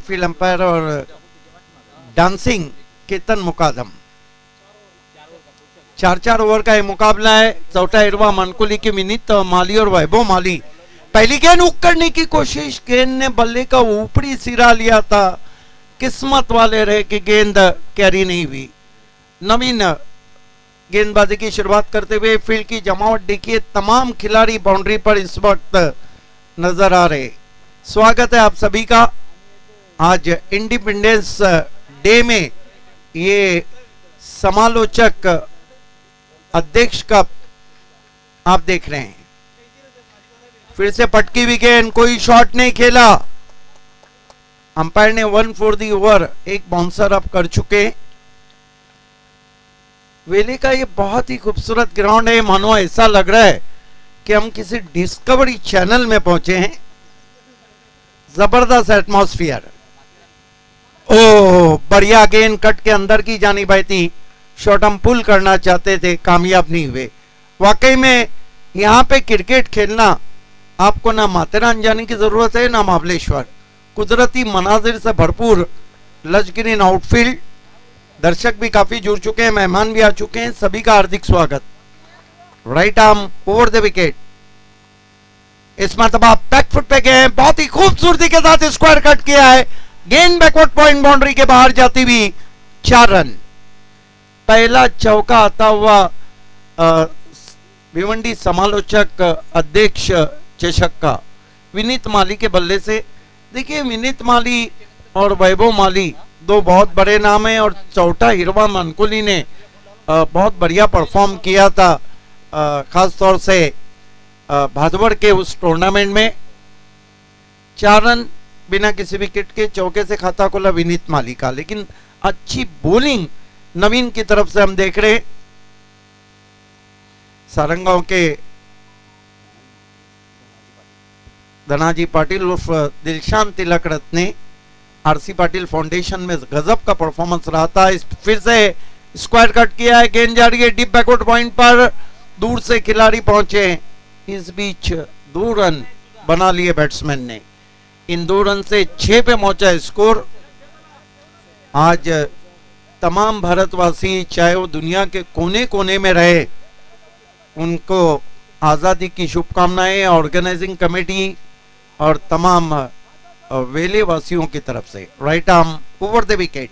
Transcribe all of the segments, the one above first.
Field umpire और dancing Ketan मुकादम। 4-4 over का ये मुकाबला है। चौथा इरवा मनकुली की विनीत माली और वैभव माली। पहली गेंद हुक करने की कोशिश, गेंद ने बल्ले का ऊपरी सिरा लिया था, किस्मत वाले रहे कि गेंद कैरी नहीं हुई। नवीन गेंदबाजी की शुरुआत करते हुए फील्ड की जमावट देखिए, तमाम खिलाड़ी बाउंड्री पर इस वक्त नजर आ रहे। स्वागत है आप सभी का। आज इंडिपेंडेंस डे में ये समालोचक अध्यक्ष कप आप देख रहे हैं। फिर से पटकी हुई गेंद, कोई शॉट नहीं खेला। अंपायर ने 1 फॉर दी ओवर, एक बाउंसर अप कर चुके। वेले का ये बहुत ही खूबसूरत ग्राउंड है, मानो ऐसा लग रहा है कि हम किसी डिस्कवरी चैनल में पहुंचे हैं। जबरदस्त एटमॉस्फेयर। ओह, बढ़िया गेंद कट के अंदर की जानी बाई थी। शॉट हम पुल करना चाहते थे, कामयाब नहीं हुए। वाकई में यहाँ पे क्रिकेट खेलना आपको ना माथेरान जाने की जरूरत है ना महाबलेश्वर। कुदरती मनाजिर से भरपूर लज ग्रीन आउटफील्ड। दर्शक भी काफी जुड़ चुके हैं, मेहमान भी आ चुके हैं, सभी का हार्दिक स्वागत। Right arm over the wicket. इस मरतबा बैकफुट पे गए, बहुत ही खूबसूरती के साथ स्क्वायर कट किया है। गेंद बैकवर्ड पॉइंट बाउंड्री के बाहर जाती हुई 4 रन। पहला चौका आता हुआ भिवंडी समालोचक अध्यक्ष चषक का विनीत माली के बल्ले से। देखिए, विनीत माली और वैभव माली दो बहुत बड़े नाम हैं और चौथा हिरवा मनकुली ने बहुत बढ़िया परफॉर्म किया था, खास तौर से भादवड़ के उस टूर्नामेंट में। 4 रन बिना किसी विकेट के, चौके से खाता खोला विनीत माली का। लेकिन अच्छी बॉलिंग नवीन की तरफ से हम देख रहे हैं। सारंगांव के धनाजी पाटिल उर्फ दिलशान तिलक रत्ने आरसी पाटिल फाउंडेशन में गजब का परफॉर्मेंस रहा था। फिर से स्क्वायर कट किया है, गेंद जा रही है डीप बैकवर्ड पॉइंट पर, दूर से खिलाड़ी पहुंचे। इस बीच 2 रन बना लिए बैट्समैन ने। इन 2 रन से 6 पे पहुंचा स्कोर। आज तमाम भारतवासी, चाहे वो दुनिया के कोने कोने में रहे, उनको आजादी की शुभकामनाएं ऑर्गेनाइजिंग कमेटी और तमाम वेले वासियों की तरफ से। Right arm over the wicket.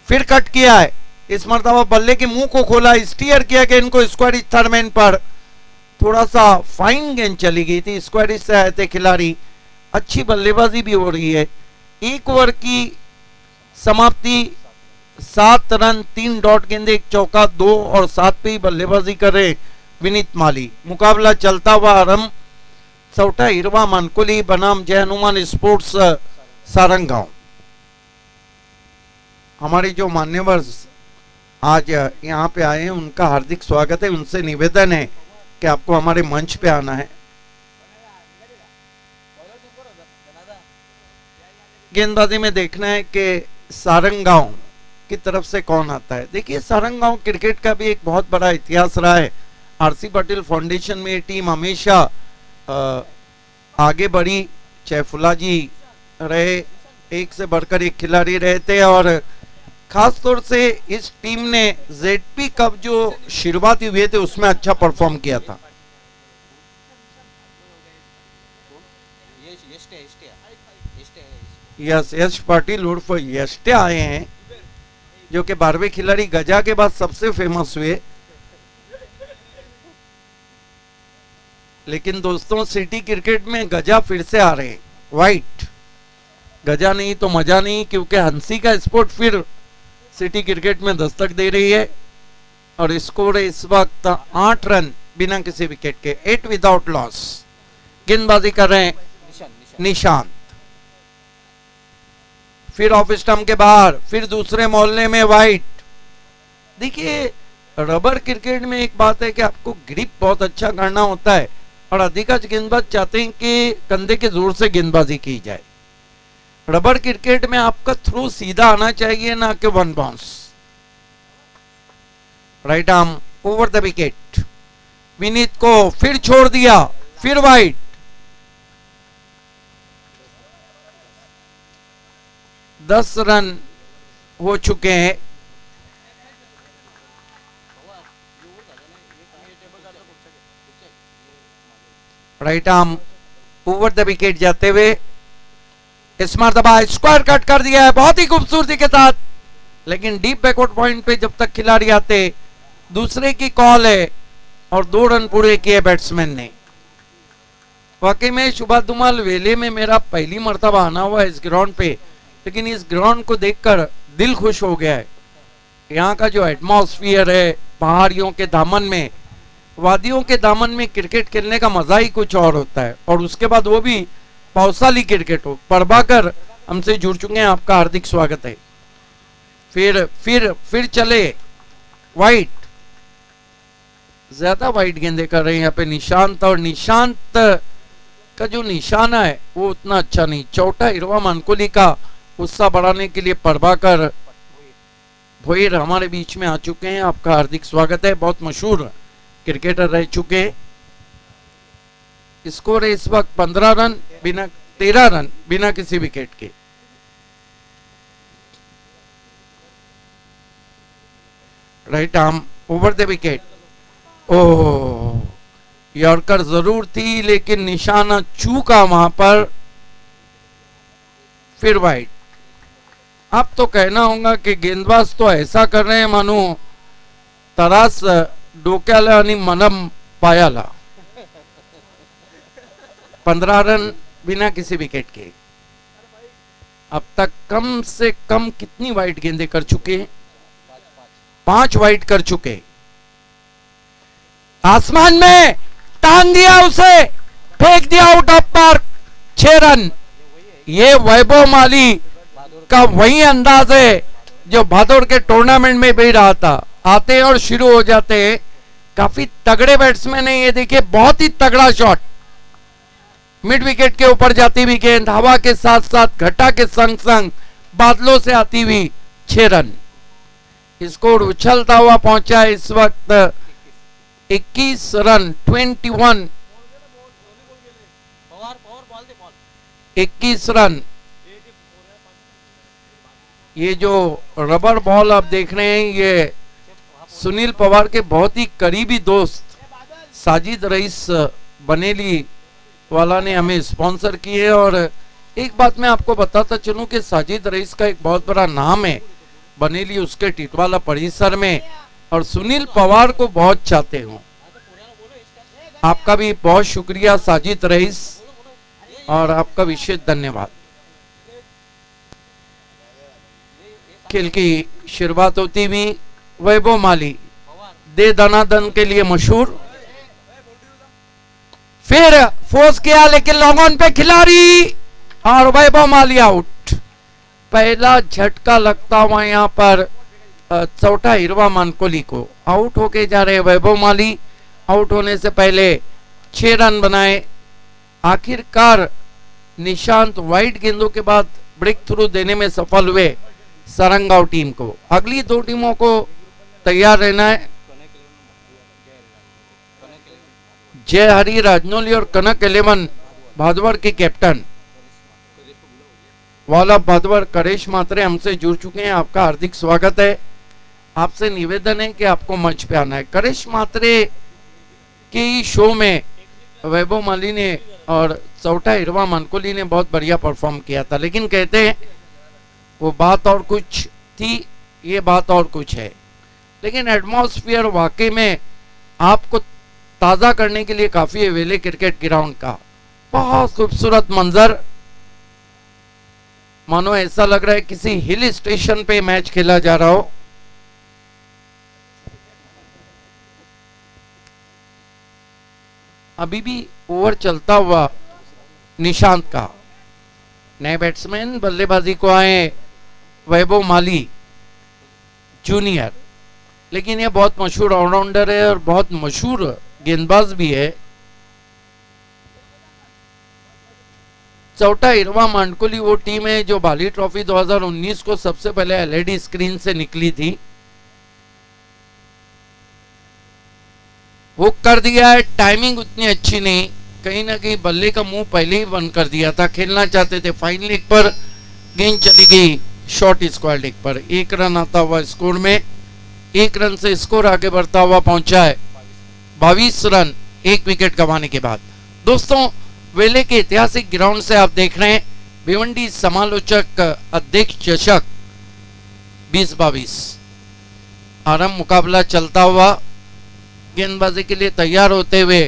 फिर कट किया है, इस मरतबा बल्ले के मुंह को खोला, स्टीयर किया कि इनको स्क्वायर थर्ड पर थोड़ा सा फाइन गेंद चली गई थी। स्क्वायर से आए थे खिलाड़ी, अच्छी बल्लेबाजी भी हो रही है। 1 ओवर की समाप्ति, 7 रन 3 डॉट गेंदे, 1 चौका 2 और 7 पे ही बल्लेबाजी कर रहे विनीत माली। मुकाबला चलता हुआ आरंभ। चौथा हिरवा मनकुली बनाम जय हनुमान स्पोर्ट्स सारंगांव। हमारे जो मान्यवर आज यहाँ पे आए हैं उनका हार्दिक स्वागत है। उनसे निवेदन है कि आपको हमारे मंच पे आना है। गेंदबाजी में देखना है कि सारंगांव की तरफ से कौन आता है। देखिए, सारंगांव क्रिकेट का भी एक बहुत बड़ा इतिहास रहा है। आरसी पाटिल फाउंडेशन में ये टीम हमेशा आगे बढ़ी। चाहे फुलाजी रहे, एक से बढ़कर एक खिलाड़ी रहे थे और खास तौर से इस टीम ने जेडपी कप जो शुरुआती हुए थे उसमें अच्छा परफॉर्म किया था। यश पाटिल उर्फ यष्टे आए हैं, जो कि 12वें खिलाड़ी गजा के बाद सबसे फेमस हुए। लेकिन दोस्तों, सिटी क्रिकेट में गजा फिर से आ रहे हैं। वाइट गजा नहीं तो मजा नहीं, क्योंकि हंसी का स्पोर्ट फिर सिटी क्रिकेट में दस्तक दे रही है। और स्कोर है इस वक्त 8 रन बिना किसी विकेट के, 8 विदाउट लॉस। गेंदबाजी कर रहे हैं निशांत। फिर ऑफ स्टंप के बाहर, फिर दूसरे मोहल्ले में वाइट। देखिए, रबर क्रिकेट में एक बात है कि आपको ग्रिप बहुत अच्छा करना होता है और अधिकांश गेंदबाज चाहते हैं कि कंधे के जोर से गेंदबाजी की जाए। रबर क्रिकेट में आपका थ्रो सीधा आना चाहिए, ना कि 1 bounce. Right arm over the wicket. Vineet को फिर छोड़ दिया, फिर वाइट। 10 रन हो चुके हैं। Right arm over the wicket जाते हुए इस मरतबा स्क्वायर कट कर दिया है बहुत ही खूबसूरती के साथ, लेकिन डीप बैकवर्ड पॉइंट पे जब तक खिलाड़ी आते दूसरे की कॉल है और 2 रन पूरे किए बैट्समैन ने। वाकई में शुभा धुमाल वेले में मेरा पहली मर्तबा आना हुआ इस ग्राउंड पे, लेकिन इस ग्राउंड को देखकर दिल खुश हो गया है। यहाँ का जो एटमॉस्फियर है, पहाड़ियों के दामन में, वादियों के दामन में क्रिकेट खेलने का मजा ही कुछ और होता है, और उसके बाद वो भी पौसाली क्रिकेट हो। प्रभाकर हमसे जुड़ चुके हैं, आपका हार्दिक स्वागत है। फिर चले वाइट, ज्यादा वाइट गेंदे कर रहे हैं यहाँ पे निशांत, और निशांत का जो निशाना है वो उतना अच्छा नहीं। चौथा इरवा मानकोली का उत्साह बढ़ाने के लिए प्रभाकर भोईर हमारे बीच में आ चुके हैं, आपका हार्दिक स्वागत है। बहुत मशहूर क्रिकेटर रह चुके। स्कोर है इस वक्त 13 रन बिना किसी विकेट के। Right arm over the wicket. Oh, yorker जरूर थी लेकिन निशाना चूका वहां पर। फिर वाइड। अब तो कहना होगा कि गेंदबाज तो ऐसा कर रहे हैं मानो तरास डोक्याला आणि मनम पायाला। 15 रन बिना किसी विकेट के। अब तक कम से कम कितनी वाइड गेंदें कर चुके हैं? 5 वाइड कर चुके। आसमान में टांग दिया उसे, फेंक दिया आउट ऑफ पार्क, 6 रन। ये वैभव माली का वही अंदाज है जो भादौड़ के टूर्नामेंट में भी रहा था। आते और शुरू हो जाते हैं। काफी तगड़े बैट्समैन है ये, देखिए बहुत ही तगड़ा शॉट, मिड विकेट के ऊपर जाती हुई गेंद, हवा के साथ साथ घटा के संग संग बादलों से आती हुई 6 रन। स्कोर उछलता हुआ पहुंचा इस वक्त 21 रन 21 रन। ये जो रबर बॉल आप देख रहे हैं ये सुनील पवार के बहुत ही करीबी दोस्त साजिद रईस बनेली वाला ने हमें स्पॉन्सर की है। और एक बात मैं आपको बताता चलूं कि साजिद रईस का एक बहुत बड़ा नाम है बनेली उसके टिटवाला परिसर में, और सुनील पवार को बहुत चाहते हो। आपका भी बहुत शुक्रिया साजिद रईस, और आपका विशेष धन्यवाद। खेल की शुरुआत होती हुई वैभव माली दे दनादन के लिए मशहूर। फिर फोर्स किया लेकिन लॉन्ग ऑन पे खिलाड़ी, और वैभव माली आउट। पहला झटका लगता हुआ यहाँ पर चौथा इरवा मानकोली को। आउट होके जा रहे वैभव माली। आउट होने से पहले 6 रन बनाए। आखिरकार निशांत वाइड गेंदों के बाद ब्रेक थ्रू देने में सफल हुए सरंगाव टीम को। अगली 2 टीमों को तैयार रहना है। जय हरी राजनौली और कनक 11 भादवर के कैप्टन वाला भादवर करेश मात्रे हमसे जुड़ चुके हैं, आपका हार्दिक स्वागत है। आपसे निवेदन है कि आपको मंच पे आना है। करेश मात्रे के शो में वैभव माली ने और चौथा इरवा मानकोली ने बहुत बढ़िया परफॉर्म किया था, लेकिन कहते हैं वो बात और कुछ थी, ये बात और कुछ है। लेकिन एटमॉस्फेयर वाकई में आपको ताज़ा करने के लिए काफ़ी है वेले क्रिकेट ग्राउंड का। बहुत खूबसूरत मंजर, मानो ऐसा लग रहा है किसी हिल स्टेशन पे मैच खेला जा रहा हो। अभी भी ओवर चलता हुआ निशांत का। नए बैट्समैन बल्लेबाजी को आए वैभव माली जूनियर, लेकिन ये बहुत मशहूर ऑलराउंडर है और बहुत मशहूर गेंदबाज भी है। चौथा इरवा मानकोली वो टीम है जो बाली ट्रॉफी 2019 को सबसे पहले एलईडी स्क्रीन से निकली थी। हुक कर दिया है, टाइमिंग उतनी अच्छी नहीं, कहीं ना कहीं बल्ले का मुंह पहले ही बंद कर दिया था। खेलना चाहते थे, फाइन लेग पर गेंद चली गई शॉर्ट स्क्वायर लेग पर 1 रन आता हुआ स्कोर में, 1 रन से स्कोर आगे बढ़ता हुआ पहुंचा है 22 रन 1 विकेट गंवाने के बाद। दोस्तों, वेले के ऐतिहासिक ग्राउंड से आप देख रहे हैं भिवंडी समालोचक अध्यक्ष चषक 2022 आरंभ मुकाबला चलता हुआ, गेंदबाजी के लिए तैयार होते हुए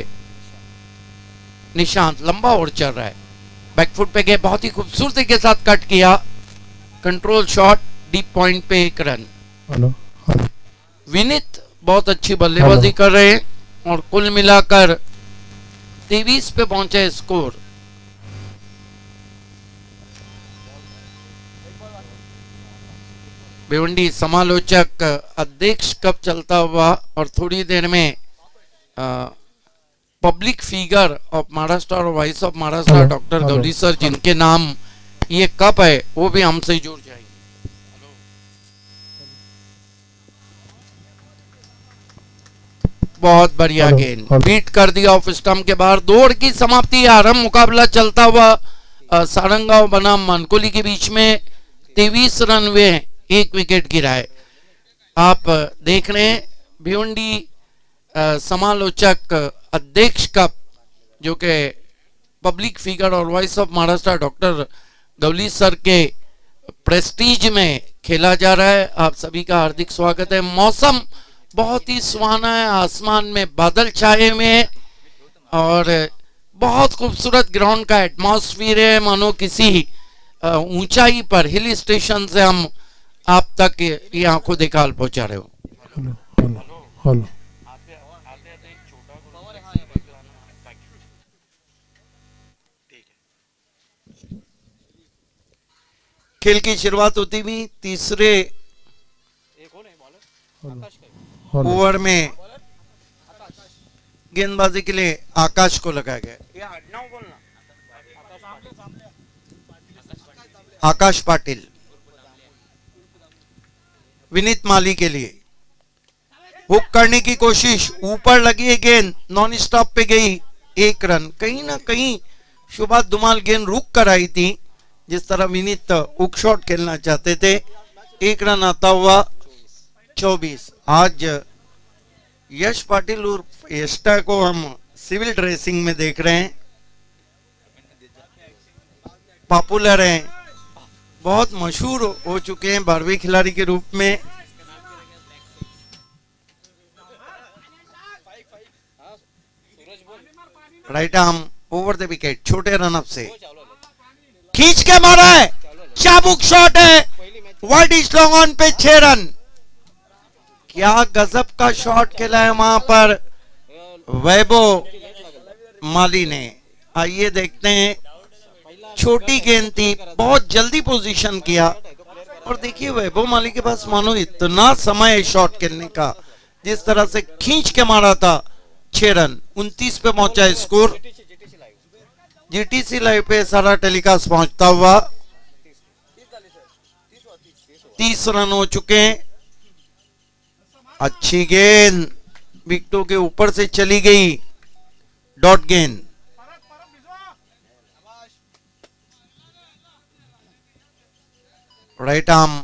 निशांत लंबा ओवर चल रहा है, बैकफुट पे गए, बहुत ही खूबसूरती के साथ कट किया, कंट्रोल शॉट डीप पॉइंट पे 1 रन। विनीत बहुत अच्छी बल्लेबाजी कर रहे हैं और कुल मिलाकर 23 पे पहुंचे स्कोर। भिवंडी समालोचक अध्यक्ष कप चलता हुआ और थोड़ी देर में पब्लिक फिगर ऑफ महाराष्ट्र और voice of Maharashtra doctor Gauli sir, जिनके नाम ये कप है, वो भी हमसे जुड़ जाएंगे। बहुत बढ़िया गेंद, बीट कर दिया ऑफ स्टंप के बाहर। 2 ओवर की समाप्ति, आरंभ मुकाबला चलता हुआ सारंगांव बनाम मनकोली के बीच में 23 रन हुए, 1 विकेट गिरा है। आप देख रहे हैं भिवंडी समालोचक अध्यक्ष कप, जो कि पब्लिक फिगर और voice of Maharashtra doctor Gauli sir के प्रेस्टीज में खेला जा रहा है। आप सभी का हार्दिक स्वागत है। मौसम बहुत ही सुहाना है, आसमान में बादल छाए हुए हैं और बहुत खूबसूरत ग्राउंड का एटमॉस्फेयर है, मानो किसी ऊंचाई पर हिल स्टेशन से हम आप तक ये आंखों दिखाल पहुंचा रहे हो। हेलो खेल की शुरुआत होती हुई तीसरे ओवर में गेंदबाजी के लिए आकाश को लगाया गया। आकाश पाटिल विनीत माली के लिए हुक करने की कोशिश, ऊपर लगी गेंद, नॉन स्टॉप पे गई, 1 रन। कहीं ना कहीं शुभात धुमाल गेंद रुक कर आई थी, जिस तरह विनीत हुक शॉट खेलना चाहते थे। 1 रन आता हुआ 24। आज यश पाटिल उर्फ यष्टा को हम सिविल ड्रेसिंग में देख रहे हैं, पॉपुलर हैं, बहुत मशहूर हो चुके हैं 12वीं खिलाड़ी के रूप में। Right arm over the wicket, छोटे रन अप से खींच के मारा है, चाबुक शॉट है, वाइड स्लॉन्ग ऑन पे 6 रन। क्या गजब का शॉट खेला है वहां पर वैभव माली ने। आइए देखते हैं, छोटी गेंद थी, बहुत जल्दी पोजीशन किया और देखिए वैभव माली के पास मानो इतना समय है शॉट खेलने का, जिस तरह से खींच के मारा था। 6 रन 29 पे पहुंचा है स्कोर। जीटीसी लाइव पे सारा टेलीकास्ट पहुंचता हुआ 30 रन हो चुके हैं। अच्छी गेंद विकेटों के ऊपर से चली गई, डॉट गेंद। Right arm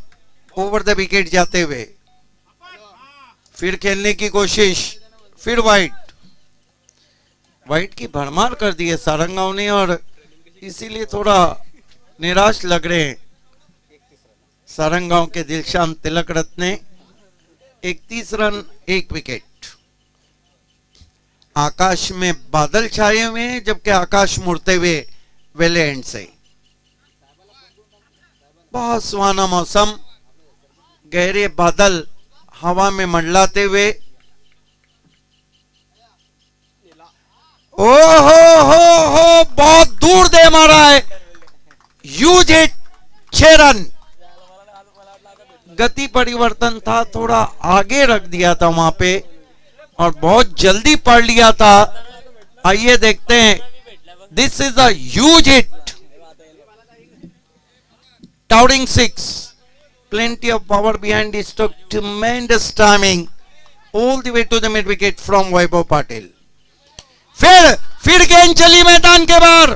over the wicket जाते हुए फिर खेलने की कोशिश, फिर वाइट की भरमार कर दी है सारंगांव ने और इसीलिए थोड़ा निराश लग रहे हैं सारंगांव के दिलशान तिलक रत्ने। 31 रन 1 विकेट। आकाश में बादल छाए हुए हैं, जबकि आकाश मुड़ते हुए वेले एंड से। बहुत सुहाना मौसम, गहरे बादल हवा में मंडलाते हुए। ओ हो बहुत दूर दे मारा है, ह्यूज हिट, 6 रन। गति परिवर्तन था, थोड़ा आगे रख दिया था वहां पे और बहुत जल्दी पढ़ लिया था। आइए देखते हैं, this is a huge hit, towering 6, plenty of power behind this, took tremendous timing all the way to the mid wicket from Vaibhav Patil. फिर गेंद चली मैदान के बाहर,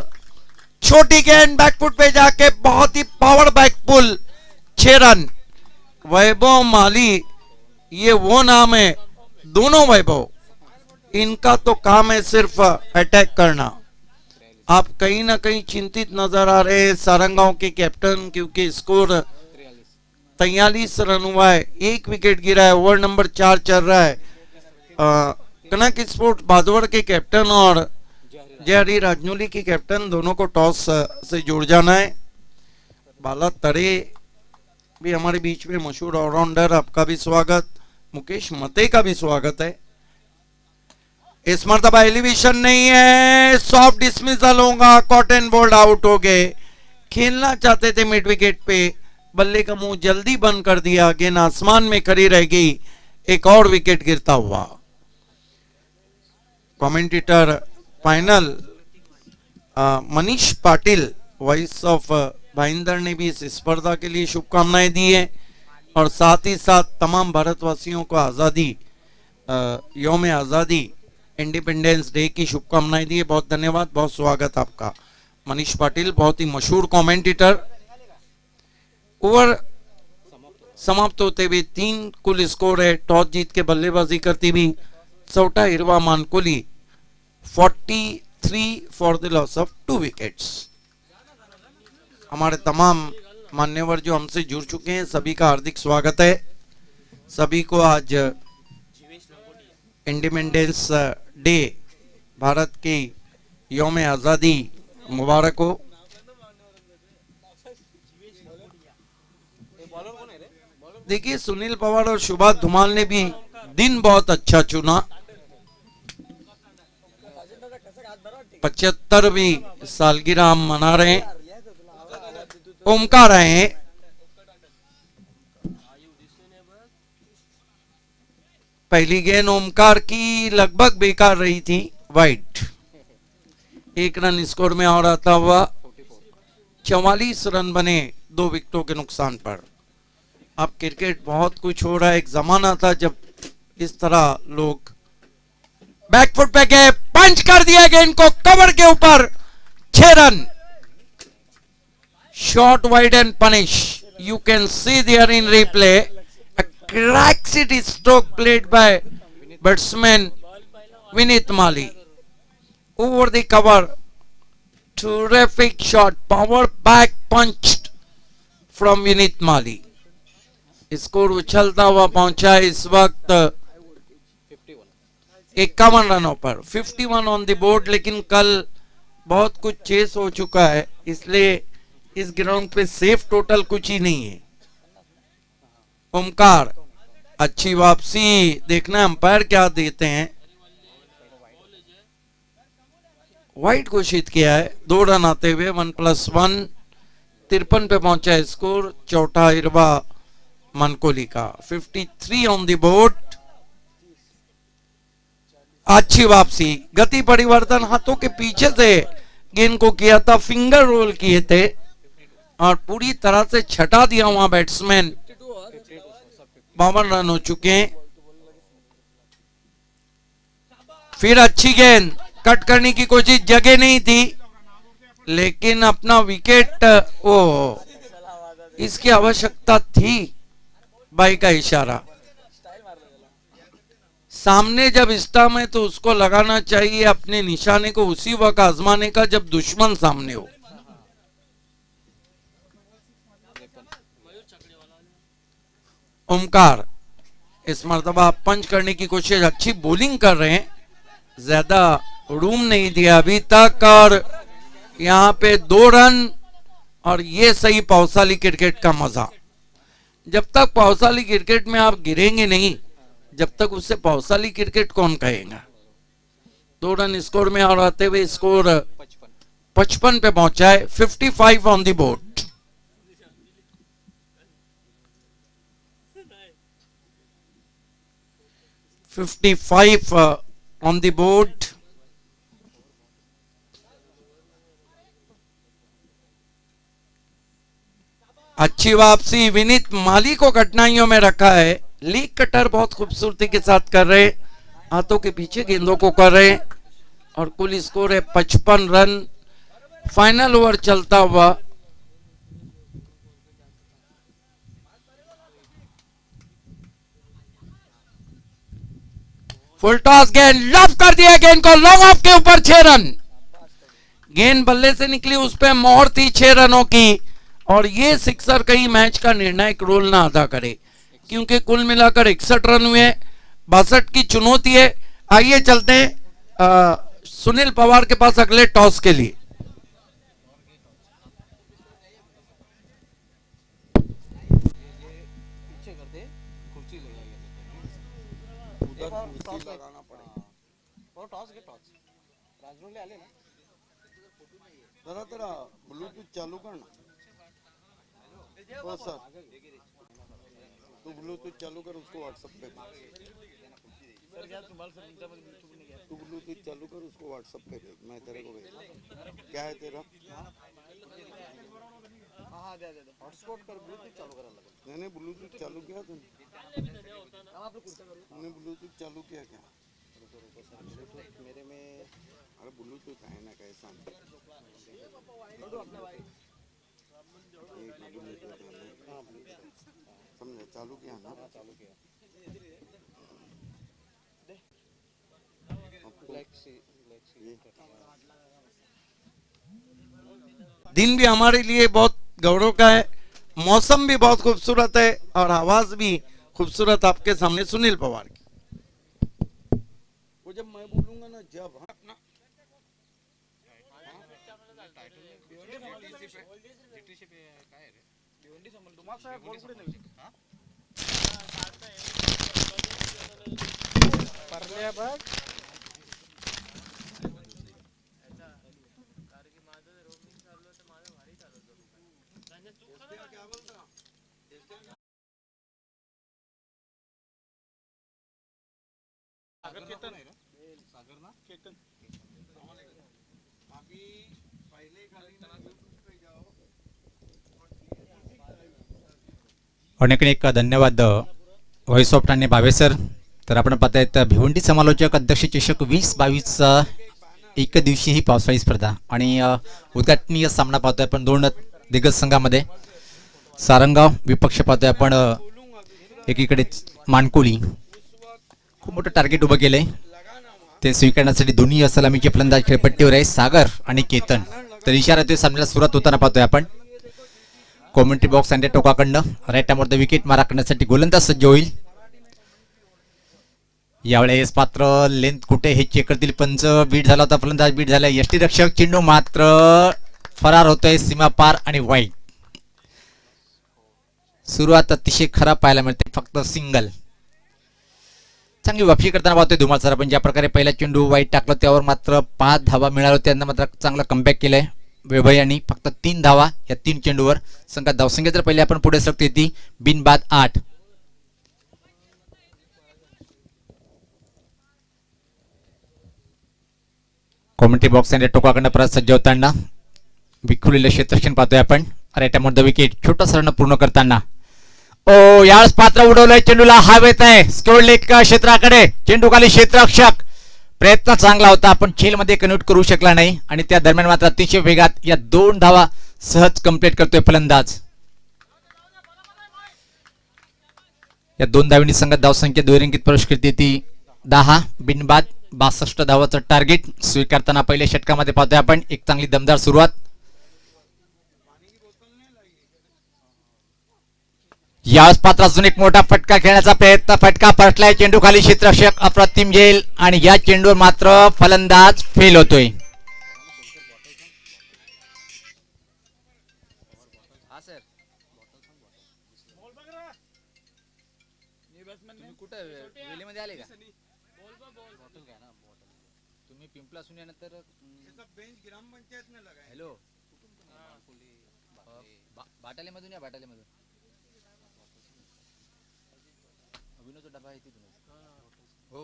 छोटी गेंद बैकफुट पे जाके बहुत ही पावर बैक पुल, 6 रन। वैभव माली, ये वो नाम है, दोनों वैभव, इनका तो काम है सिर्फ अटैक करना। आप कहीं ना कहीं चिंतित नजर आ रहे हैं सारंगांव के कैप्टन, क्योंकि स्कोर 43 रन हुआ है, 1 विकेट गिरा है, ओवर नंबर 4 चल रहा है। कनक स्पोर्ट्स बादवर के कैप्टन और जयहरी राजनौली की कैप्टन दोनों को टॉस से जुड़ जाना है। बाला तरे भी हमारे बीच में, मशहूर ऑलराउंडर, आपका भी स्वागत। मुकेश मते का भी स्वागत है। इस मर्तबा एलिवेशन नहीं है, सॉफ्ट डिसमिसल होगा, कॉटन बोल्ड आउट हो गए। खेलना चाहते थे मिड विकेट पे, बल्ले का मुंह जल्दी बंद कर दिया, गेंद आसमान में खड़ी रह गई, एक और विकेट गिरता हुआ। Commentator final Manish Patil, voice of Bhayandar, ने भी इस स्पर्धा के लिए शुभकामनाएं दी है और साथ ही साथ तमाम भारतवासियों को आज़ादी, यौम आज़ादी, इंडिपेंडेंस डे की शुभकामनाएं दी है। बहुत धन्यवाद, बहुत स्वागत आपका मनीष पाटिल, बहुत ही मशहूर कमेंटेटर। ओवर समाप्त होते हुए 3 कुल स्कोर है। टॉस जीत के बल्लेबाजी करती हुई चौटा इरवा मानकोली, 43 for the loss of 2 wickets. हमारे तमाम मान्यवर जो हमसे जुड़ चुके हैं, सभी का हार्दिक स्वागत है। सभी को आज इंडिपेंडेंस डे, भारत की यौम आज़ादी मुबारक हो। देखिए, सुनील पवार और सुभाष धुमाल ने भी दिन बहुत अच्छा चुना। 75वीं सालगिरह हम मना रहे हैं। ओमकार आए हैं, पहली गेंद ओमकार की लगभग बेकार रही थी, वाइड। 1 रन स्कोर में और आता हुआ 44 रन बने 2 विकेटों के नुकसान पर। अब क्रिकेट बहुत कुछ हो रहा है। एक जमाना था जब इस तरह लोग बैकफुट पे गए, पंच कर दिया गेंद को कवर के ऊपर, 6 run. Shot wide and punish, you can see there in replay, cracks it stroke played by batsman Vinit Mali over the cover. Terrific shot, power back punched from Vinit Mali. Score उछलता हुआ पहुंचा इस वक्त 51 रनों पर, 51 on the board. लेकिन कल बहुत कुछ चेस हो चुका है, इसलिए इस ग्राउंड पे सेफ टोटल कुछ ही नहीं है। ओमकार, अच्छी वापसी, देखना अंपायर क्या देते हैं। वाइड घोषित किया है, 2 रन आते हुए 1+1, 53 पे पहुंचा है स्कोर। चौथा इरवा मनकोली का, 53 ऑन द बोर्ड। अच्छी वापसी, गति परिवर्तन, हाथों के पीछे से गेंद को किया था, फिंगर रोल किए थे और पूरी तरह से छटा दिया वहां बैट्समैन। 52 रन हो चुके हैं। फिर अच्छी गेंद, कट करने की कोशिश, जगह नहीं थी, लेकिन अपना विकेट, ओ इसकी आवश्यकता थी, भाई का इशारा। सामने जब स्टंप है तो उसको लगाना चाहिए, अपने निशाने को उसी वक्त आजमाने का जब दुश्मन सामने हो। ओमकार इस मर्तबा पंच करने की कोशिश, अच्छी बॉलिंग कर रहे हैं, ज्यादा रूम नहीं दिया अभी तक, और यहाँ पे 2 रन। और ये सही पौसाली क्रिकेट का मजा। जब तक पौसाली क्रिकेट में आप गिरेंगे नहीं, जब तक उससे पौसाली क्रिकेट कौन कहेगा। 2 रन स्कोर में और आते हुए स्कोर 55 पे पहुंचा है, 55 on the board. on the board. अच्छी वापसी, विनीत माली को कठिनाइयों में रखा है। लीग कटर बहुत खूबसूरती के साथ कर रहे, हाथों के पीछे गेंदों को कर रहे, और कुल स्कोर है 55 रन। फाइनल ओवर चलता हुआ फुल टॉस, गेंद लॉफ कर दिया, गेंद को लॉन्ग ऑफ के ऊपर 6 रन। गेंद बल्ले से निकली, उस पर मोहर थी 6 रनों की। और ये सिक्सर कहीं मैच का निर्णायक रोल ना अदा करे, क्योंकि कुल मिलाकर 61 रन हुए, 62 की चुनौती है। आइए चलते हैं सुनील पवार के पास अगले टॉस के लिए। जरा ब्लूटूथ चालू करना। ओ सर, तू ब्लूटूथ चालू कर, उसको व्हाट्सएप पे सर। क्या तू ब्लूटूथ चालू कर, उसको व्हाट्सएप पे भेज, मैं तेरे को भेज। क्या है तेरा? हाँ दे हॉटस्पॉट कर, ब्लूटूथ चालू करा लगा। नहीं ब्लूटूथ चालू किया तुमने ब्लूटूथ चालू किया क्या? ब्लूटूथ मेरे में, अरे ब्लूटूथ है ना कैसा समझे? चालू किया ना? चालू किया। दिन भी हमारे लिए बहुत गौरव का है, मौसम भी बहुत खूबसूरत है और आवाज भी खूबसूरत आपके सामने सुनील पवार की। वो जब मैं बोलूंगा ना, जब अपना अनेक अनेक धन्यवाद voice of Thane Bhave sir. तर आपण पाहतायत भिवंडी समालोचक अध्यक्ष चषक 2022 एक दिवशी ही पावसाळी स्पर्धा आणि उद्घाटनीय सामना पाहतोय आपण दोन दिग्गज संघामध्ये. सारंगाव विपक्ष पाहतोय आपण, एकीकडे मानकोली. खूप मोठं टार्गेट उभं केलंय, ते स्वीकारण्यासाठी दोन्ही सलामीचे फलंदाज खेळपट्टीवर आहे, सागर आणि केतन. तर इशारा ते सामन्याला सुरुवात होताना पाहतोय आपण. कॉमेंट्री बॉक्स आणि टोकाकडनं राईट द विकेट मारा करण्यासाठी गोलंदाज सज्ज होईल. यावेळेस पात्र लेंथ कुठे हे चेक करतील पंच. बीट झाला होता, फलंदाज बीट झाला, यष्टीरक्षक चेंडू मात्र फरार होतोय सीमा पार आणि वाईट. सुरुवात अतिशय खराब पाहायला मिळते, फक्त सिंगल. चांगली वापसी करताना पाहतोय धुमाळ सर आपण. ज्या प्रकारे पहिला चेंडू वाईट टाकला त्यावर मात्र 5 धावा मिळाल्या, त्यांना मात्र चांगला कमबॅक केलाय वैभव यांनी. फक्त 3 धावा या 3 चेंडूवर. संघात धावसंख्या जर पहिले आपण पुढे सरकते ती बिनबाद 8. कॉमेंट्री बॉक्स आणि टोकाकडनं परत सज्ज होताना विखुरलेलं क्षेत्ररक्षण पाहतोय आपण. राईट द विकेट छोटासा रन पूर्ण करताना ओ यावेळेस पात्र उडवलंय, चेंडूला हवेत आहे स्क्वेअर लेग क्षेत्राकडे. चेंडू खाली क्षेत्ररक्षक, प्रयत्न चांगला होता आपण खेळमध्ये कन्व्हर्ट करू शकला नाही आणि त्या दरम्यान मात्र अतिशय वेगात या 2 धावा सहज कंप्लीट करतोय फलंदाज. या 2 धावांनी संघात धावसंख्या दुहेरी प्रवेश करते ती 10. बिनबाद 62 धावाचं टार्गेट स्वीकारताना पहिल्या षटकामध्ये पाहतोय आपण एक चांगली दमदार सुरुवात. यावेळेस पात्र अजून एक मोठा फटका खेळण्याचा प्रयत्न, फटका पडलाय, चेंडू खाली क्षेत्ररक्षक अप्रतिम झेल आणि या चेंडूवर मात्र फलंदाज फेल होतोय. तुम्ही पिंपला सुन्यानंतर हॅलो बाटालेमधून या, बाटालेमधून अभिनवचा डबा आहे तिथून. हो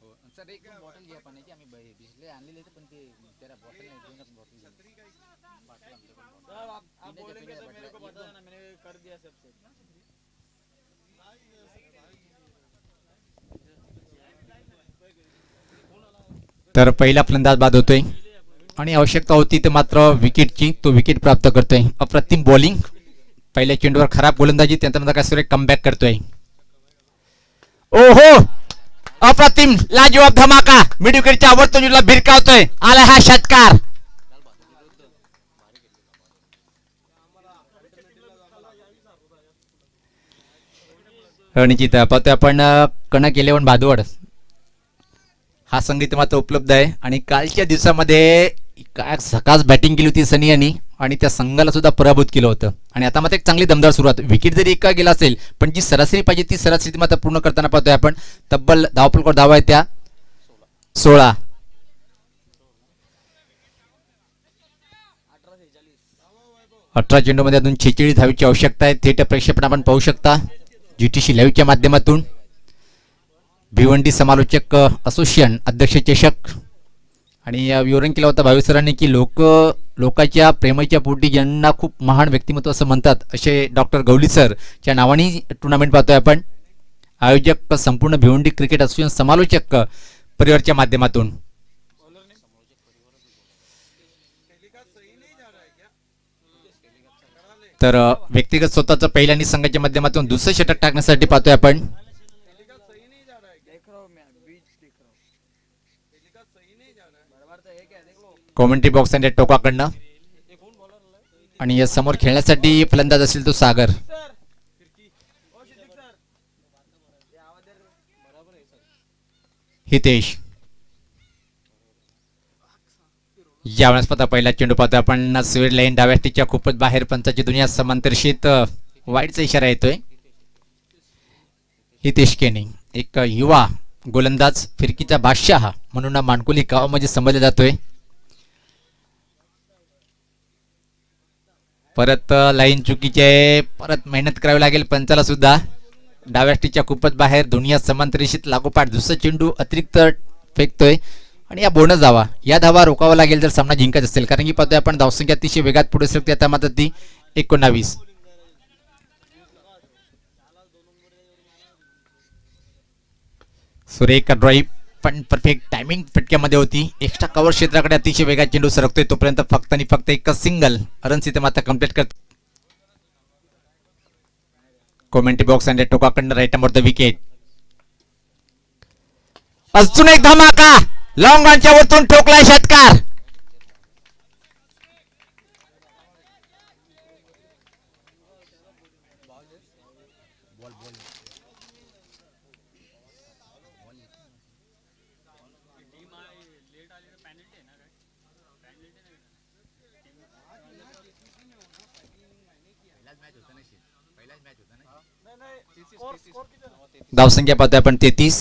हो सर, एक बॉटल घ्या पाण्याची. आम्ही बिसले आणलेले पण ते त्याला बॉटल नाही, 2च बॉटल कर दिया सबसे. तर पहिला फलंदाज बाद होतोय आणि आवश्यकता होती ते मात्र विकेटची, तो विकेट प्राप्त करतोय. अप्रतिम बॉलिंग, पहिल्या चेंडूवर खराब गोलंदाजी, त्यानंतर काय सुरेख कमबॅक करतोय. ओहो अप्रतिम लाजवाब धमाका मिड विकेटच्या आवर्तुनीला भिरकावतोय. आला हा षटकार. निश्चित पाहतोय आपण कणक 11 भादवड हा संगीत मात्र उपलब्ध आहे. आणि कालच्या दिवसामध्ये काय सकाळ बॅटिंग केली होती सनी यांनी आणि त्या संघाला सुद्धा पराभूत केलं होतं. आणि आता मात्र एक चांगली दमदार सुरुवात. विकेट जरी एका गेला असेल पण जी सरासरी पाहिजे ती सरासरी मात्र पूर्ण करताना पाहतोय आपण. तब्बल धावफलकावर धावा आहे त्या 16. 18 चेंडूमध्ये अजून 46 धावेची आवश्यकता आहे. थेट प्रेक्षेपण आपण पाहू शकता GTC लाईव्हच्या माध्यमातून. भिवंडी समालोचक असोसिएशन अध्यक्ष चषक. आणि विवरण केलं होतं भावी सरांनी की लोकांच्या प्रेमाच्या पोटी ज्यांना खूप महान व्यक्तिमत्व असं म्हणतात असे डॉक्टर गवली सर च्या नावाने टुर्नामेंट पाहतोय आपण. आयोजक संपूर्ण भिवंडी क्रिकेट असोसिएशन समालोचक परिवारच्या माध्यमातून. तर व्यक्तिगत स्वतःचं पहिल्या आणि संघाच्या माध्यमातून दुसरं षटक टाकण्यासाठी पाहतोय आपण. कॉमेंट्री बॉक्स आणि टोकाकडनं. आणि या समोर खेळण्यासाठी फलंदाज असेल तो सागर. हितेश. यावेळेस पता पहिला चेंडू पाहतोय आपण. स्वीड लाईन डाव्या टीच्या खूपच बाहेर. पंचाची दुनिया समांतरशीत वाईटचा इशारा येतोय. हितेश केनी एक युवा गोलंदाज फिरकीचा बादशाह म्हणून मानकोली गावामध्ये संबोधला जातोय. परत लाईन चुकीचे. परत मेहनत करावी लागेल पंचाला सुद्धा. डाव्या टीच्या खूपच बाहेर. दुनिया समांतरशीत लागोपाठ दुसरा चेंडू अतिरिक्त फेकतोय. आणि या बोनस धावा या धावा रोकावा लागेल जर सामना जिंकायचा असेल. कारण की पाहतोय आपण धावसंख्या अतिशय वेगात पुढे सरकते. आता मात्र ती 19. सुरेख ड्राईव्ह पण परफेक्ट टायमिंग फटक्यामध्ये होती. एक्स्ट्रा कव्हर क्षेत्राकडे अतिशय वेगात चेंडू सरकतोय. तोपर्यंत फक्त आणि फक्त एकच सिंगल रन्स इथे मात्र कम्प्लीट करतो. कॉमेंट्री बॉक्स आणि टोकाकडनं राईट द विकेट. अजून एक धमाका. लॉंग ऑनच्या वरतून ठोकलाय षटकार. धावसंख्या पाहतोय आपण 33.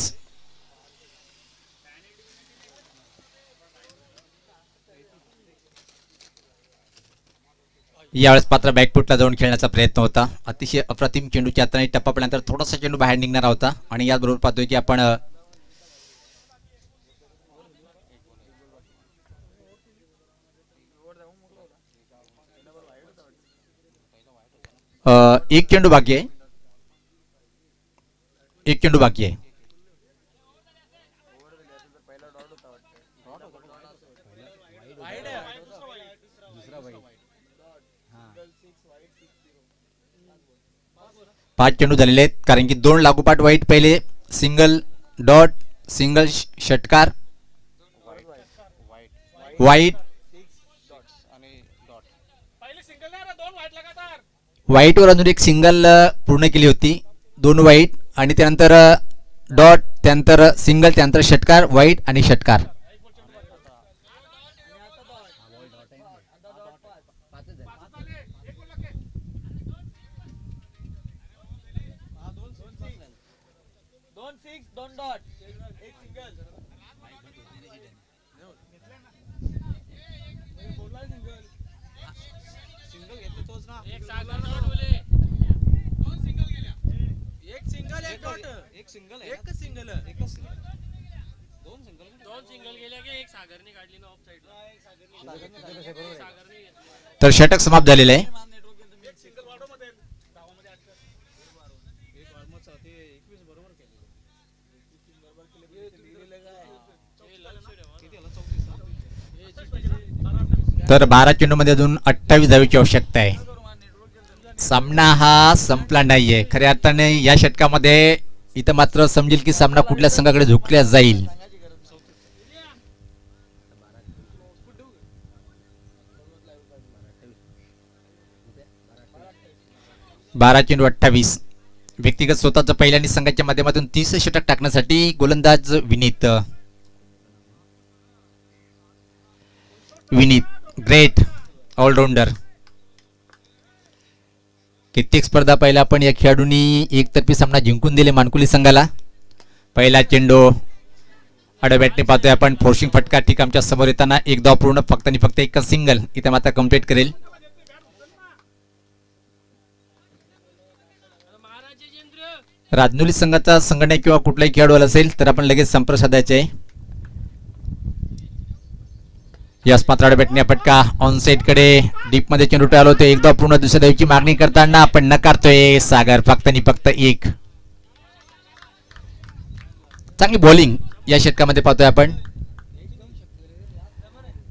यावेळेस पात्र बॅकफुटला जाऊन खेळण्याचा प्रयत्न होता. अतिशय अप्रतिम चेंडूच्या हाताने टप्पा पडल्यानंतर थोडासा चेंडू बाहेर निघणारा होता. आणि याचबरोबर पाहतोय की आपण एक चेंडू बाकी आहे. एक चेंडू बाकी आहे. पाच चेंडू झालेले आहेत कारण की 2 लागोपाठ वाईट. पहिले सिंगल डॉट सिंगल षटकार वाईट. वाईट वर अजून एक सिंगल पूर्ण केली होती. 2 वाईट आणि त्यानंतर डॉट त्यानंतर सिंगल त्यानंतर षटकार वाईट आणि षटकार. तर षटक समाप्त झालेलं आहे. तर 12 चेंडूमध्ये अजून 28 धावेची आवश्यकता आहे. सामना हा संपला नाहीये. खऱ्या अर्थाने या षटकामध्ये इथं मात्र समजेल की सामना कुठल्या संघाकडे झुकल्या जाईल. बारा चेंडू 28. व्यक्तिगत स्वतःच्या पहिल्या संघाच्या माध्यमातून 30 षटक टाकण्यासाठी गोलंदाज विनीत ग्रेट ऑलराऊंडर. कित्येक स्पर्धा पहिला आपण या खेळाडूंनी एकतर्फी सामना जिंकून दिले मानकुली संघाला. पहिला चेंडू आडबॅटने पाहतोय आपण. फोर्सिंग फटका ठीक आमच्या समोर येताना एक धाव पूर्ण, फक्त आणि फक्त एक सिंगल इथे मात्र कंप्लीट करेल. राजनुली संघाचा संघटना किंवा कुठलाही खेळाडू असेल तर आपण लगेच संपर्क साधायचे आहे. यस मात्र आडबॅटने फटका ऑनसाइड कडे डीप मध्ये चेंडू टाळला होतो. एक धाव पूर्ण, दुसऱ्या धावची मागणी करताना आपण नकारतोय सागर. फक्त आणि फक्त एक. चांगली बॉलिंग या षटकामध्ये पाहतोय आपण.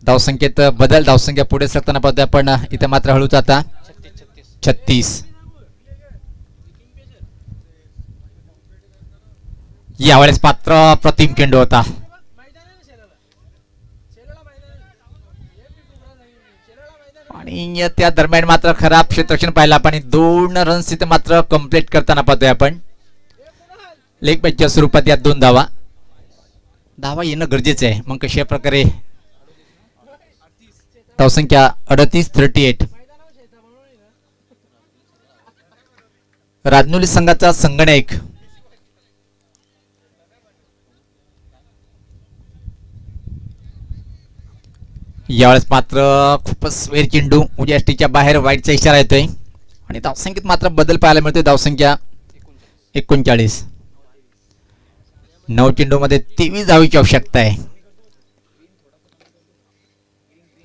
धावसंख्येत बदल, धावसंख्या पुढे सरकताना पाहतोय आपण. इथे मात्र हळूच आता 36. यावेळेस पात्र प्रतिम चेंडू होता. आणि त्या दरम्यान मात्र खराब क्षेत्ररक्षण पाहिलं आपण. 2 रन्स इथे मात्र कंप्लीट करताना पाहतोय आपण. लेग मॅचच्या स्वरूपात या 2 धावा येणं गरजेचं आहे. मग कशा प्रकारे धावसंख्या 38. राजनुली संघाचा संगणक यावेळेस मात्र खूपच स्वेर चेंडू उजव्या यष्टीच्या बाहेर वाईटचा इशारा येतोय. आणि धावसंख्येत मात्र बदल पाहायला मिळतोय. धावसंख्या 39. 9 चेंडूमध्ये 23 धावेची आवश्यकता आहे.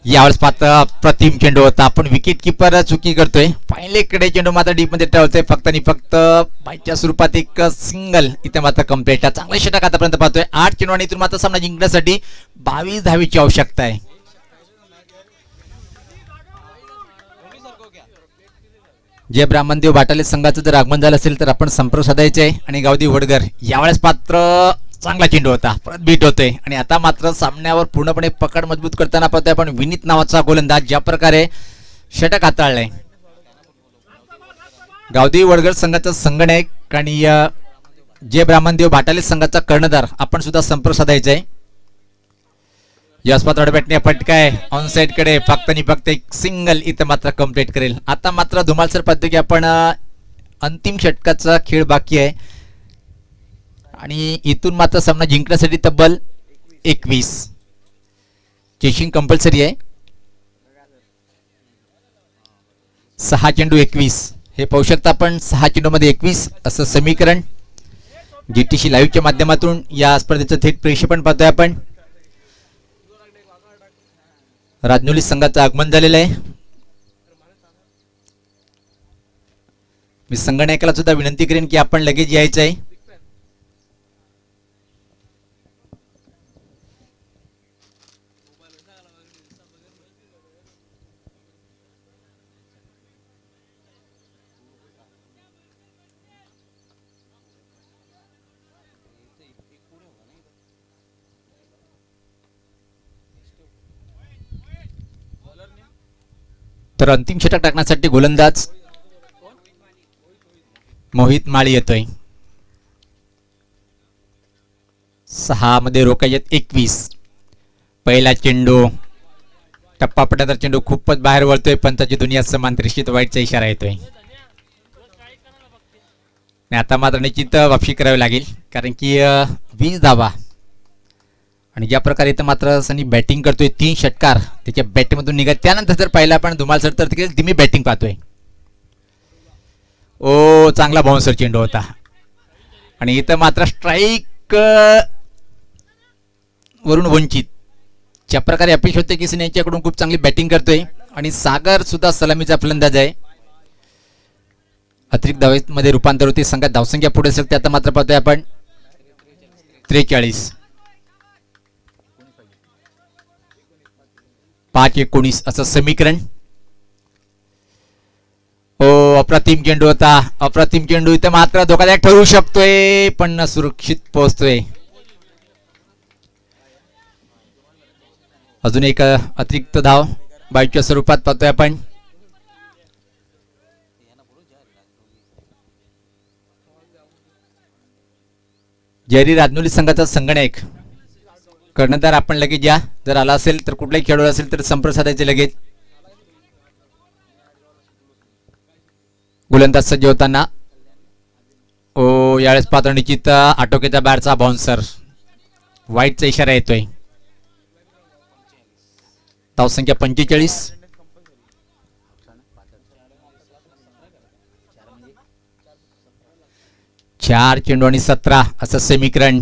यावेळेस मात्र प्रतिम चेंडू होता. आपण विकेट किपर चुकी करतोय. पहिले कडे चेंडू मात्र डीप मध्ये ठेवतोय. फक्त आणि फक्त बाईच्या स्वरूपात एक सिंगल इथे मात्र कंप्लीट. चांगला षटक आतापर्यंत पाहतोय. 8 चेंडू आणि इथून मात्र सामना जिंकण्यासाठी 22 धावेची आवश्यकता आहे. जे ब्राह्मणदेव बाटाले संघाचं जर आगमन झालं असेल तर आपण संपर्क साधायचे आहे. आणि गावदेव वडगर यावेळेस पात्र चांगला चेंडू होता, परत बीट होतोय. आणि आता मात्र सामन्यावर पूर्णपणे पकड मजबूत करताना पाहतोय आपण विनीत नावाचा गोलंदाज ज्या प्रकारे षटक हाताळलंय. गावदेव वडगर संघाचा संगणक आणि जे ब्राह्मणदेव बाटाले संघाचा कर्णधार आपण सुद्धा संपर्क साधायचा आहे. यशपात्र बॅटने फटकाय ऑन साइड कडे फक्त आणि फक्त एक सिंगल इथं मात्र कंप्लीट करेल. आता मात्र धुमालसर पाहतो की आपण अंतिम षटकाचा खेळ बाकी आहे आणि इथून मात्र सामना जिंकण्यासाठी तब्बल 21 चेसिंग कंपल्सरी आहे. 6 चेंडू 21 हे पाहू शकता आपण. 6 चेंडू मध्ये 21 असं समीकरण जीटीसी लाईव्हच्या माध्यमातून या स्पर्धेचं थेट प्रक्षेपण पाहतोय आपण. राजनुली संघाचं आगमन झालेलं आहे. मी संगणकाला सुद्धा विनंती करेन की आपण लगेच यायचं आहे. तर अंतिम षटक टाकण्यासाठी गोलंदाज मोहित माळी येतोय. 6 मध्ये रोखायत 21. पहिला चेंडू टप्पा पडणारा चेंडू खूपच बाहेर वळतोय. पंचाची दुनिया समांतरित वाईटचा इशारा येतोय. आता मात्र निश्चित वापसी करावी लागेल कारण की 20 धावा आणि ज्या प्रकारे इथं मात्र सनी बॅटिंग करतोय 3 षटकार त्याच्या बॅटमधून निघत. त्यानंतर जर पाहिलं आपण धुमाल सर तर धीमी बॅटिंग पाहतोय. ओ चांगला बाउन्सर चेंडू होता आणि इथं मात्र स्ट्राईक वरून वंचित. ज्या प्रकारे अपेक्षा होते की सनी यांच्याकडून खूप चांगली बॅटिंग करतोय आणि सागर सुद्धा सलामीचा फलंदाज आहे. अतिरिक्त धावेमध्ये रूपांतर होते. संघात धावसंख्या पुढे सरकते. आता मात्र पाहतोय आपण 43 5-19 असं समीकरण. हो, अप्रतिम चेंडू होता. अप्रतिम चेंडू इथे मात्र धोकादायक ठरू शकतोय पण सुरक्षित पोहोचतोय. अजून एक अतिरिक्त धाव बाईकच्या स्वरूपात पाहतोय आपण. जयरी राजनोली संघाचा संगणक कर्णधार आपण लगेच या. जर आला असेल तर कुठलाही खेळाडू असेल तर संपर्क साधायचे लगेच. गोलंदाज सज्ज होताना यावेळेस पात्र निश्चित आटोक्याच्या बॅटचा बाउन्सर वाईटचा इशारा येतोय. धावसंख्या 45. चार चेंडू आणि 17 असं समीकरण.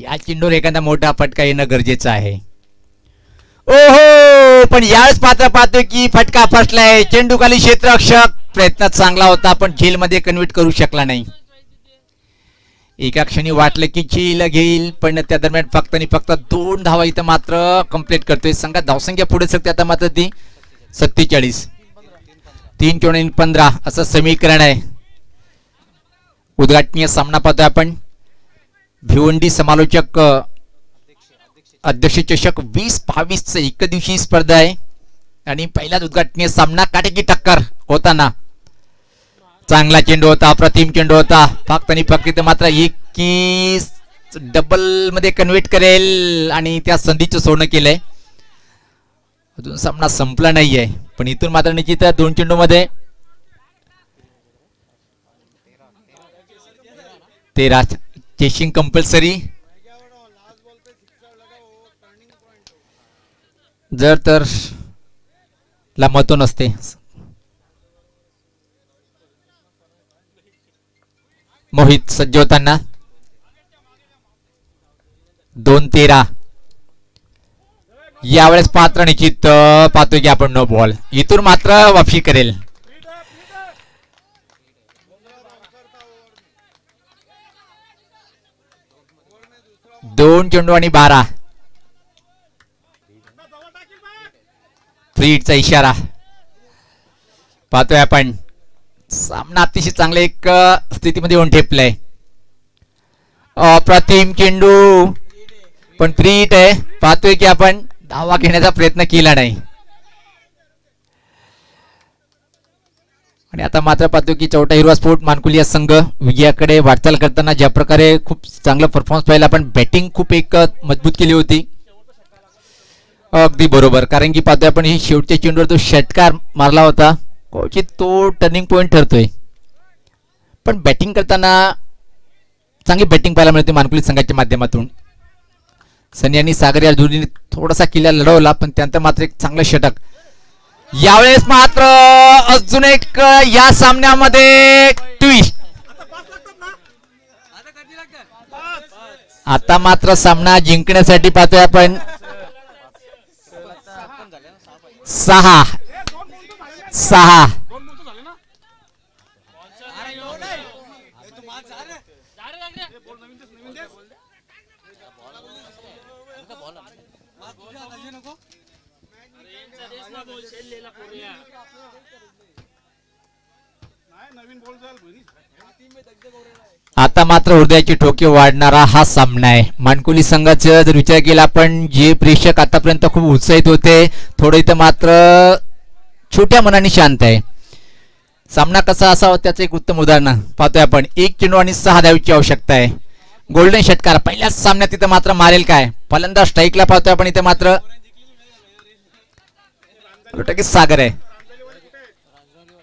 या चेंडूवर एखादा मोठा फटका येणं गरजेचं आहे. ओहो, पण यावेळेस पात्र पाहतोय की फटका फसलाय. चेंडू खाली क्षेत्ररक्षक प्रयत्न चांगला होता पण झेल मध्ये कन्व्हर्ट करू शकला नाही. एका क्षणी वाटलं की झेल घेईल पण त्या दरम्यान फक्त आणि फक्त 2 धावा इथं मात्र कंप्लीट करतोय. संघात धावसंख्या पुढे सकते आता मात्र ती 47. 3 चेंडू आणि 15 असं समीकरण आहे. उद्घाटनीय सामना पाहतोय आपण. भिवंडी समालोचक अध्यक्ष चषक 2022 एक दिवशी स्पर्धा आहे आणि पहिलाच उद्घाटनीय सामना काटेकी टक्कर होताना. चांगला चेंडू होता, अप्रतिम चेंडू होता. फक्त आणि फक्त इथे मात्र की डबल मध्ये कन्व्हर्ट करेल आणि त्या संधीचं सोनं केलंय. अजून सामना संपला नाहीये पण इथून मात्र निश्चित 2 चेंडू मध्ये 13 चेसिंग कंपल्सरी. जर तर ला महत्व नसते. मोहित सज्ज होताना 2-13. यावेळेस पात्र निश्चित पाहतोय की आपण नो बॉल. इथून मात्र वापसी करेल. दोन चेंडू आणि 12. फ्री हिटचा इशारा पाहतोय आपण. सामना अतिशय चांगला एक स्थितीमध्ये येऊन ठेपलाय. अप्रतिम चेंडू पण फ्री हिट आहे. पाहतोय की आपण धावा घेण्याचा प्रयत्न केला नाही आणि आता मात्र पाहतो की चौथा हिरवा स्पोर्ट मानकुलिया संघ विजयाकडे वाटचाल करताना ज्या प्रकारे खूप चांगला परफॉर्मन्स पाहिला. आपण बॅटिंग खूप एक मजबूत केली होती. अगदी बरोबर, कारण की पाहतोय आपण ही शेवटच्या चेंडूवर तो षटकार मारला होता. क्वचित तो टर्निंग पॉइंट ठरतोय पण बॅटिंग करताना चांगली बॅटिंग पाहायला मिळते मानकुली संघाच्या माध्यमातून. सनी आणि सागर या जोडीने थोडासा किल्ला लढवला पण त्यानंतर मात्र एक चांगलं षटक. यावेळेस मात्र अजून एक या सामन्यामध्ये ट्विस्ट. आता मात्र सामना जिंकण्यासाठी पाहतोय आपण 6. आता मात्र हृदयाची ठोके वाढणारा हा सामना आहे. मानकुली संघाचा जर विचार केला आपण, जे प्रेक्षक आतापर्यंत खूप उत्साहित होते, थोडे इथं मात्र छोट्या मनाने शांत आहे. सामना कसा असावा त्याचं एक उत्तम उदाहरण पाहतोय आपण. 1 चेंडू आणि 6 धावांची आवश्यकता आहे. गोल्डन षटकार पहिल्याच सामन्यात इथं मात्र मारेल काय. फलंदाज स्ट्राईकला पाहतोय आपण. इथे मात्र सागर आहे.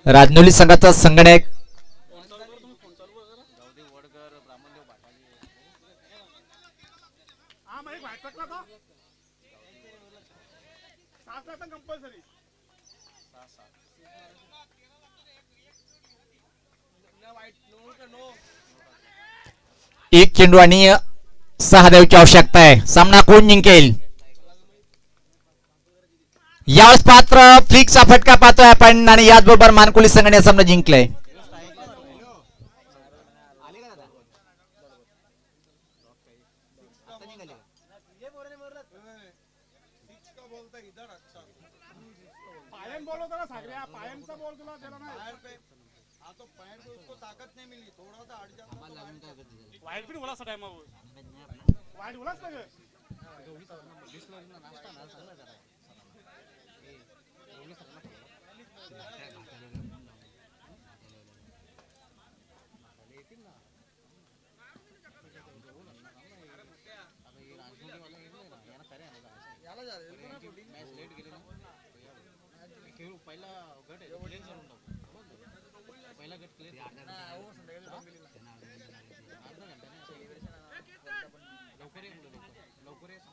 राजनोली संघाचा संगणक एक चेंडू आणि 6 धावांची आवश्यकता आहे. सामना कोण जिंकेल यावेळेस पात्र फ्लिकचा फटका पाहतोय आपण आणि याचबरोबर मानकुली संघाने सामना जिंकलाय. पायन बोलो त्याला सागऱ्या पायनचा बोल तुला त्याला नाही पैर पे हाँ तो पैर पे उसको ताकत नहीं मिली थोड़ा सा हट जाता तो right. वाईट पण बोला टाइम वाईट बोलास ना ग पहिला गट आहे क्लिअर करून टाकू पहिला गट क्लिअर अर्धा घंटा लवकर ये लवकर ये